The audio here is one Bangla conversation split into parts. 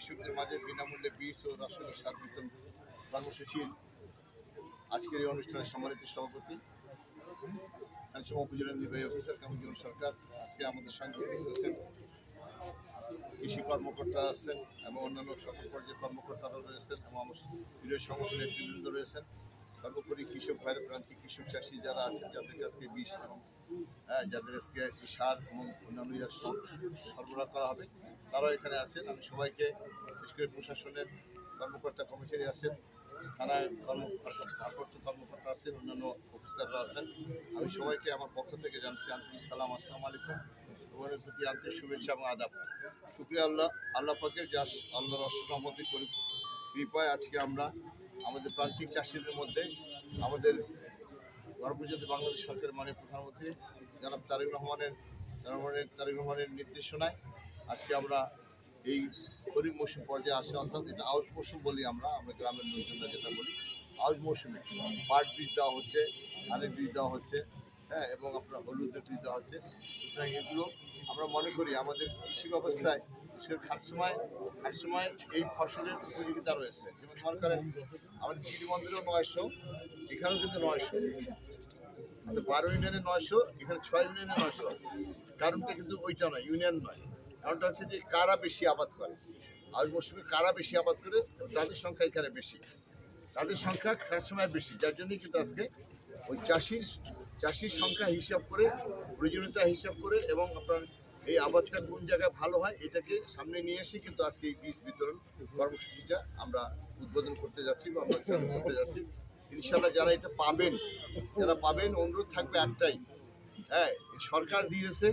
কৃষকদের মাঝে বিনামূল্যে বীজ ও রাসায়নিক সার বিতরণ কর্মসূচির আজকের এই অনুষ্ঠানের সম্মানিত সভাপতি উপজেলা নির্বাহী অফিসার কামরুজ্জামান সরকার, আজকে আমাদের সঙ্গে উপস্থিত আছেন কৃষি কর্মকর্তা আছেন এবং অন্যান্য সকল পর্যায়ের কর্মকর্তারা রয়েছেন এবং আমার প্রিয় সংগঠনের নেতৃবৃন্দ রয়েছেন। সর্বোপরি কৃষক ভাইয়ের প্রান্তিক কৃষক চাষি যারা আছেন, যাদেরকে আজকে বীজ এবং যাদের আজকে সার এবং অন্যান্য সরবরাহ করা হবে, তারাও এখানে আছেন। আমি সবাইকে, বিশেষ করে প্রশাসনের কর্মকর্তা কর্মচারী আছেন, থানায় ভারপ্রাপ্ত কর্মকর্তা আছেন, অন্যান্য অফিসাররা আছেন, আমি সবাইকে আমার পক্ষ থেকে জানছি আন্তরিক সালাম, আসসালামু আলাইকুম। তোমাদের প্রতি আন্তরিক শুভেচ্ছা এবং আদাব। শুকরিয়া আল্লাহ পাকের, যা আল্লাহর রহমতে কৃপায় আজকে আমরা আমাদের প্রান্তিক চাষিদের মধ্যে আমাদের গণপ্রজাতন্ত্রী বাংলাদেশ সরকারের মাননীয় প্রধানমন্ত্রী জনাব তারেক রহমানের নির্দেশনায় আজকে আমরা এই খরিফ মৌসুম পর্যায়ে আসে, অর্থাৎ এটা আউশ মৌসুম বলি আমরা গ্রামের লোকজনরা যেটা বলি, আউশ মৌসুমে পাট বীজ দেওয়া হচ্ছে, ধানের বীজ দেওয়া হচ্ছে, এবং আপনার হলুদের বীজ দেওয়া হচ্ছে। সুতরাং এগুলো আমরা মনে করি আমাদের কৃষি ব্যবস্থায় খাট সময় এই ফসলের উপযোগিতা রয়েছে। যেমন মনে করেন আমাদের চিড়িমন্দিরেও 900, এখানেও কিন্তু 900, আমাদের 12 ইউনিয়নে 900, এখানে 6 ইউনিয়নে 900। কারণটা কিন্তু ওইটা নয়, ইউনিয়ন নয়, কারণটা হচ্ছে যে কারা বেশি আবাদ করে, আউশ মৌসুমে কারা বেশি আবাদ করে তাদের সংখ্যা এখানে বেশি, তাদের সংখ্যা খাট সময় বেশি, যার জন্যই কিন্তু আজকে ওই চাষির সংখ্যা হিসাব করে, প্রয়োজনীয়তা হিসাব করে এবং আপনার এই আবাদটা কোন জায়গায় ভালো হয় এটাকে সামনে নিয়ে এসে কিন্তু আজকে এই বীজ বিতরণ কর্মসূচিটা আমরা উদ্বোধন করতে যাচ্ছি বা আমরা চালু করতে যাচ্ছি। ইনশাআল্লাহ যারা পাবেন অনুরোধ থাকবে একটাই, সরকার দিয়েছে,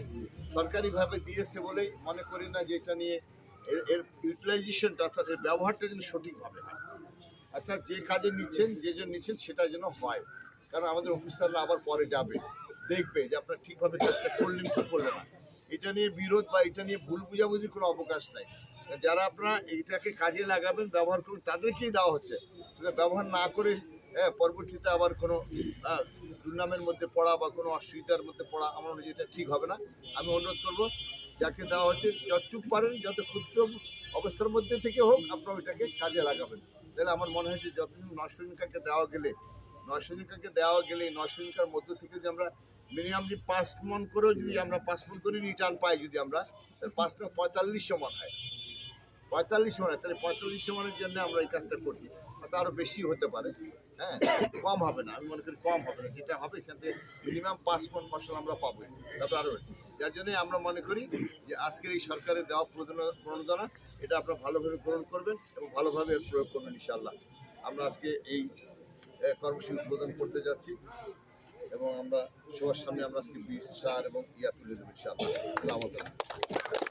সরকারিভাবে দিয়েছে বলেই মনে করি না যে এটা নিয়ে এর ইউটিলাইজেশনটা, অর্থাৎ এর ব্যবহারটা যেন সঠিকভাবে হয়, অর্থাৎ যে কাজে নিচ্ছেন, যে জন্য নিচ্ছেন সেটা যেন হয়। কারণ আমাদের অফিসাররা আবার পরে যাবে, দেখবে যে আপনারা ঠিকভাবে কাজটা করলেন কি করলেন না। এটা নিয়ে বিরোধ বা এটা নিয়ে ভুল বুঝাবুঝির কোনো অবকাশ নাই। যারা আপনারা এইটাকে কাজে লাগাবেন, ব্যবহার করুন, তাদেরকেই দেওয়া হচ্ছে। সেটা ব্যবহার না করে পরবর্তীতে আবার কোনো দুর্নামের মধ্যে পড়া বা কোনো অসুবিধার মধ্যে পড়া, আমার মনে হয় এটা ঠিক হবে না। আমি অনুরোধ করব, যাকে দেওয়া হচ্ছে যতটুকু পারেন, যত ক্ষুদ্র অবস্থার মধ্যে থেকে হোক, আপনারা ওইটাকে কাজে লাগাবেন। তাহলে আমার মনে হয় যে যতদিন 900 ইউনিটকে দেওয়া গেলে 900 ইউনিটের মধ্য থেকে যদি আমরা মিনিমাম যদি 5 মণ করেও যদি আমরা 5 মণ করে রিটার্ন পাই, যদি আমরা 5 মণ 4500 মণ হয়, 45 মণ হয়, তাহলে 4500 মণের জন্য আমরা এই কাজটা করছি। হয়তো আরও বেশি হতে পারে, কম হবে না, আমি মনে করি কম হবে না, যেটা হবে এখান থেকে মিনিমাম 5 মণ ফসল আমরা পাবো, তবে আরও। যার জন্যই আমরা মনে করি যে আজকের এই সরকারের দেওয়া প্রণোদনা এটা আপনারা ভালোভাবে গ্রহণ করবেন এবং ভালোভাবে এর প্রয়োগ করবেন ইনশাআল্লাহ। আমরা আজকে এই কর্মসূচি উদ্বোধন করতে যাচ্ছি এবং আমরা সবার সামনে আমরা আজকে বীজ, সার এবং তুলে দেবো ইনশাআল্লাহ। আসসালামু আলাইকুম।